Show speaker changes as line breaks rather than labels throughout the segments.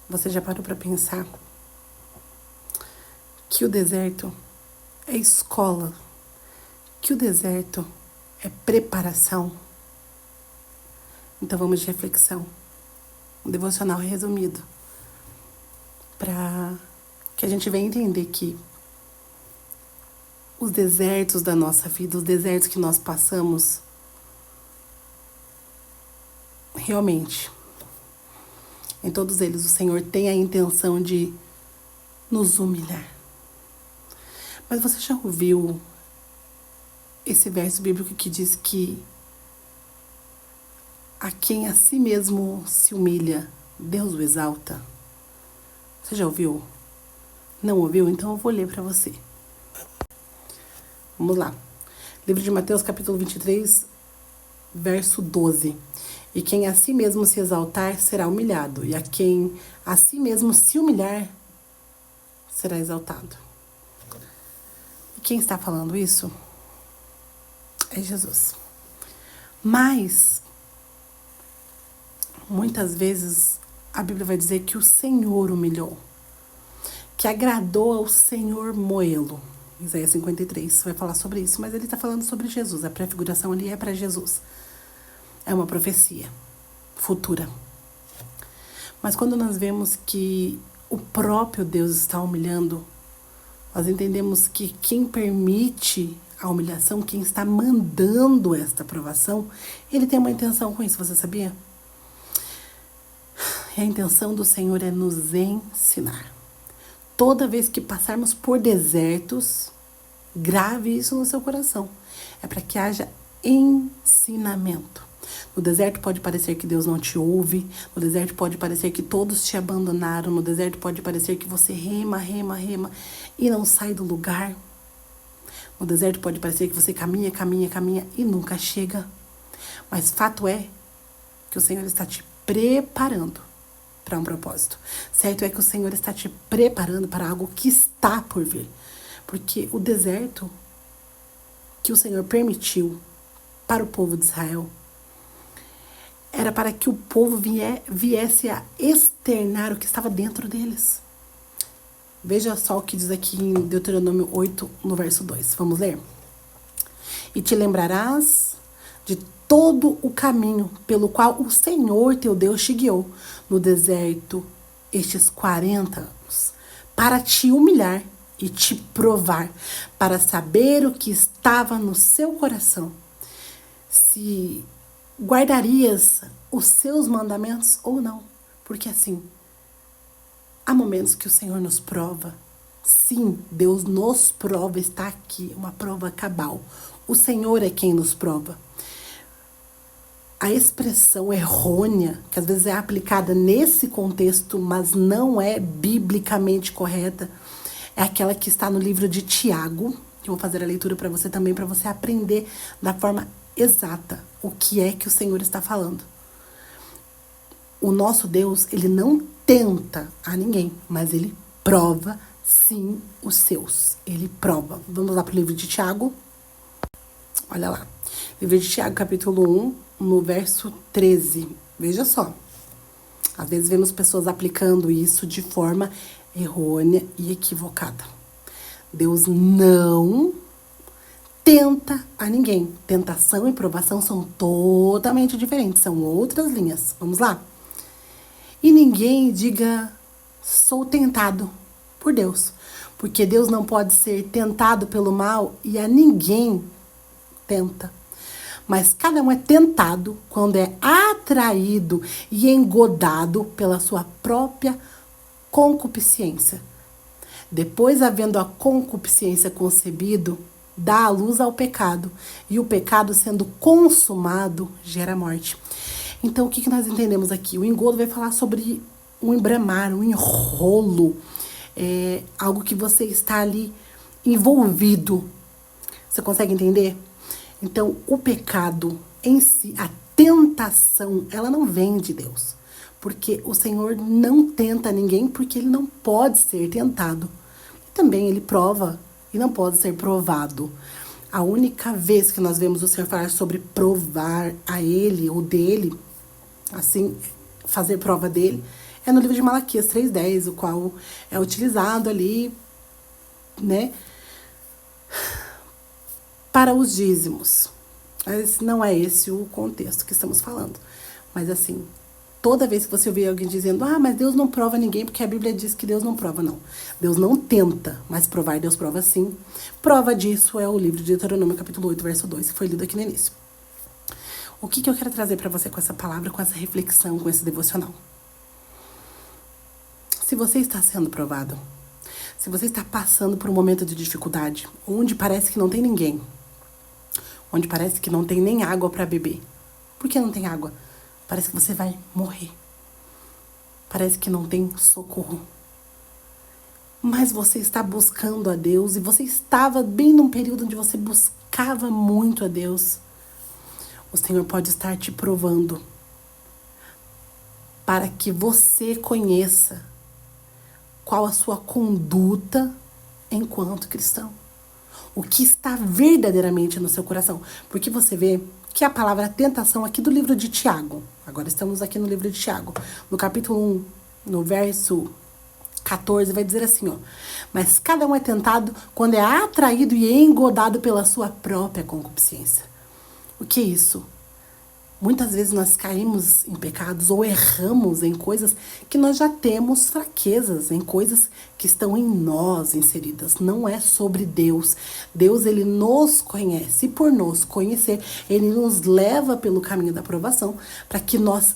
Você já parou para pensar que o deserto é escola, que o deserto é preparação? Então vamos de reflexão, um devocional resumido, para que a gente venha entender que os desertos da nossa vida, os desertos que nós passamos, realmente, em todos eles o Senhor tem a intenção de nos humilhar. Mas você já ouviu esse verso bíblico que diz que a quem a si mesmo se humilha, Deus o exalta? Você já ouviu? Não ouviu? Então eu vou ler para você. Vamos lá. Livro de Mateus, capítulo 23, verso 12. E quem a si mesmo se exaltar será humilhado, e a quem a si mesmo se humilhar será exaltado. E quem está falando isso é Jesus. Mas muitas vezes a Bíblia vai dizer que o Senhor humilhou, que agradou ao Senhor moê-lo. Isaías 53 vai falar sobre isso, mas ele está falando sobre Jesus. A prefiguração ali é para Jesus. É uma profecia futura. Mas quando nós vemos que o próprio Deus está humilhando, nós entendemos que quem permite a humilhação, quem está mandando esta provação, ele tem uma intenção com isso, você sabia? E a intenção do Senhor é nos ensinar. Toda vez que passarmos por desertos, grave isso no seu coração. É para que haja ensinamento. No deserto pode parecer que Deus não te ouve. No deserto pode parecer que todos te abandonaram. No deserto pode parecer que você rema e não sai do lugar. No deserto pode parecer que você caminha e nunca chega. Mas fato é que o Senhor está te preparando para um propósito. Certo é que o Senhor está te preparando para algo que está por vir. Porque o deserto que o Senhor permitiu para o povo de Israel era para que o povo viesse a externar o que estava dentro deles. Veja só o que diz aqui em Deuteronômio 8, no verso 2. Vamos ler? E te lembrarás de todo o caminho pelo qual o Senhor teu Deus te guiou no deserto estes 40 anos, para te humilhar e te provar, para saber o que estava no seu coração, se guardarias os seus mandamentos ou não. Porque assim, há momentos que o Senhor nos prova. Sim, Deus nos prova, está aqui, uma prova cabal. O Senhor é quem nos prova. A expressão errônea, que às vezes é aplicada nesse contexto, mas não é biblicamente correta, é aquela que está no livro de Tiago. Eu vou fazer a leitura para você também, para você aprender da forma exata o que é que o Senhor está falando. O nosso Deus, ele não tenta a ninguém, mas ele prova, sim, os seus. Ele prova. Vamos lá para o livro de Tiago. Olha lá. Livro de Tiago, capítulo 1, no verso 13. Veja só. Às vezes vemos pessoas aplicando isso de forma errônea e equivocada. Deus não tenta a ninguém. Tentação e provação são totalmente diferentes. São outras linhas. Vamos lá? E ninguém diga, sou tentado por Deus. Porque Deus não pode ser tentado pelo mal e a ninguém tenta. Mas cada um é tentado quando é atraído e engodado pela sua própria concupiscência. Depois, havendo a concupiscência concebido, dá a luz ao pecado. E o pecado, sendo consumado, gera morte. Então, o que nós entendemos aqui? O engodo vai falar sobre um embramar, um enrolo. Algo que você está ali envolvido. Você consegue entender? Então, o pecado em si, a tentação, ela não vem de Deus. Porque o Senhor não tenta ninguém, porque ele não pode ser tentado. E também ele prova e não pode ser provado. A única vez que nós vemos o Senhor falar sobre provar a ele ou dele, assim, fazer prova dele, é no livro de Malaquias 3:10, o qual é utilizado ali, né, para os dízimos. Mas não é esse o contexto que estamos falando. Mas assim, toda vez que você ouvir alguém dizendo, mas Deus não prova ninguém, porque a Bíblia diz que Deus não prova, não. Deus não tenta, mas provar, Deus prova sim. Prova disso é o livro de Deuteronômio, capítulo 8, verso 2, que foi lido aqui no início. O que eu quero trazer para você com essa palavra, com essa reflexão, com esse devocional? Se você está sendo provado, se você está passando por um momento de dificuldade, onde parece que não tem ninguém, onde parece que não tem nem água para beber. Por que não tem água? Parece que você vai morrer. Parece que não tem socorro. Mas você está buscando a Deus e você estava bem num período onde você buscava muito a Deus. O Senhor pode estar te provando para que você conheça qual a sua conduta enquanto cristão. O que está verdadeiramente no seu coração. Porque você vê que a palavra tentação aqui do livro de Tiago, agora estamos aqui no livro de Tiago, no capítulo 1, no verso 14, vai dizer assim, mas cada um é tentado quando é atraído e engodado pela sua própria concupiscência. O que é isso? Muitas vezes nós caímos em pecados ou erramos em coisas que nós já temos fraquezas, em coisas que estão em nós inseridas. Não é sobre Deus. Deus, ele nos conhece. E por nos conhecer, ele nos leva pelo caminho da aprovação para que nós,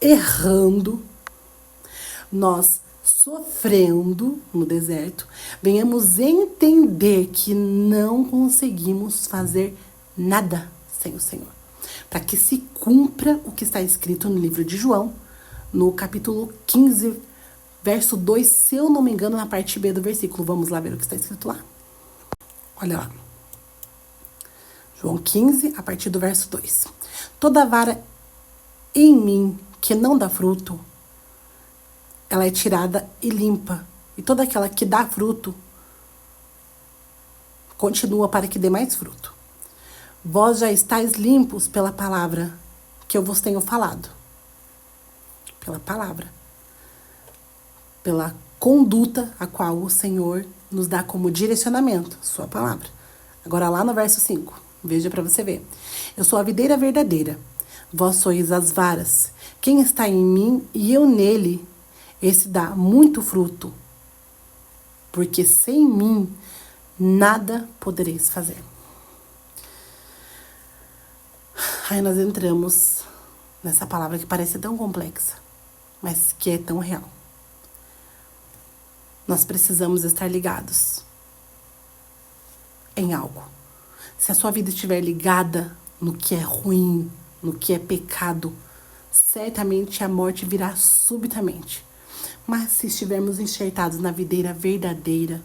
errando, nós sofrendo no deserto, venhamos entender que não conseguimos fazer nada sem o Senhor. Para que se cumpra o que está escrito no livro de João, no capítulo 15, verso 2, se eu não me engano, na parte B do versículo. Vamos lá ver o que está escrito lá? Olha lá. João 15, a partir do verso 2. Toda vara em mim que não dá fruto, ela é tirada e limpa. E toda aquela que dá fruto, continua para que dê mais fruto. Vós já estáis limpos pela palavra que eu vos tenho falado. Pela palavra. Pela conduta a qual o Senhor nos dá como direcionamento, sua palavra. Agora lá no verso 5, veja para você ver. Eu sou a videira verdadeira, vós sois as varas. Quem está em mim e eu nele, esse dá muito fruto. Porque sem mim, nada podereis fazer. Aí nós entramos nessa palavra que parece tão complexa, mas que é tão real. Nós precisamos estar ligados em algo. Se a sua vida estiver ligada no que é ruim, no que é pecado, certamente a morte virá subitamente. Mas se estivermos enxertados na videira verdadeira,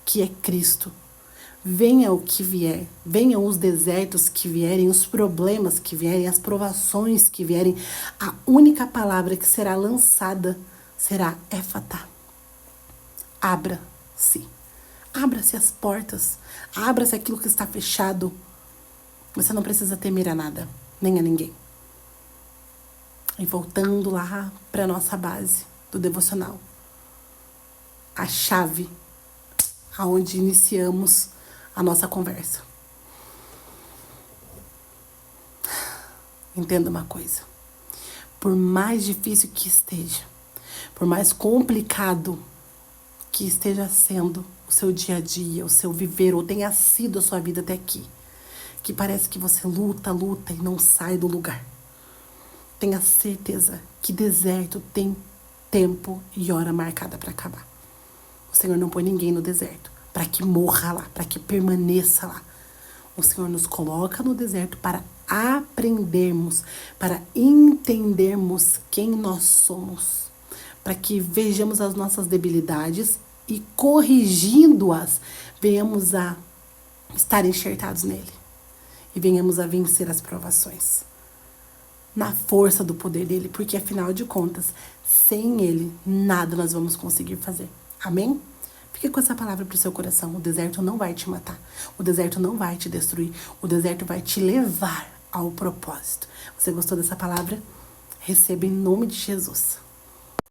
que é Cristo, venha o que vier, venham os desertos que vierem, os problemas que vierem, as provações que vierem, a única palavra que será lançada será Éfatá. Abra-se. Abra-se as portas. Abra-se aquilo que está fechado. Você não precisa temer a nada, nem a ninguém. E voltando lá para a nossa base do devocional. A chave aonde iniciamos a nossa conversa. Entenda uma coisa. Por mais difícil que esteja, por mais complicado que esteja sendo o seu dia a dia, o seu viver, ou tenha sido a sua vida até aqui, que parece que você luta e não sai do lugar. Tenha certeza que deserto tem tempo e hora marcada para acabar. O Senhor não põe ninguém no deserto para que morra lá, para que permaneça lá. O Senhor nos coloca no deserto para aprendermos, para entendermos quem nós somos, para que vejamos as nossas debilidades e, corrigindo-as, venhamos a estar enxertados nele e venhamos a vencer as provações na força do poder dele, porque afinal de contas, sem ele, nada nós vamos conseguir fazer. Amém? Fique com essa palavra para o seu coração. O deserto não vai te matar. O deserto não vai te destruir. O deserto vai te levar ao propósito. Você gostou dessa palavra? Receba em nome de Jesus.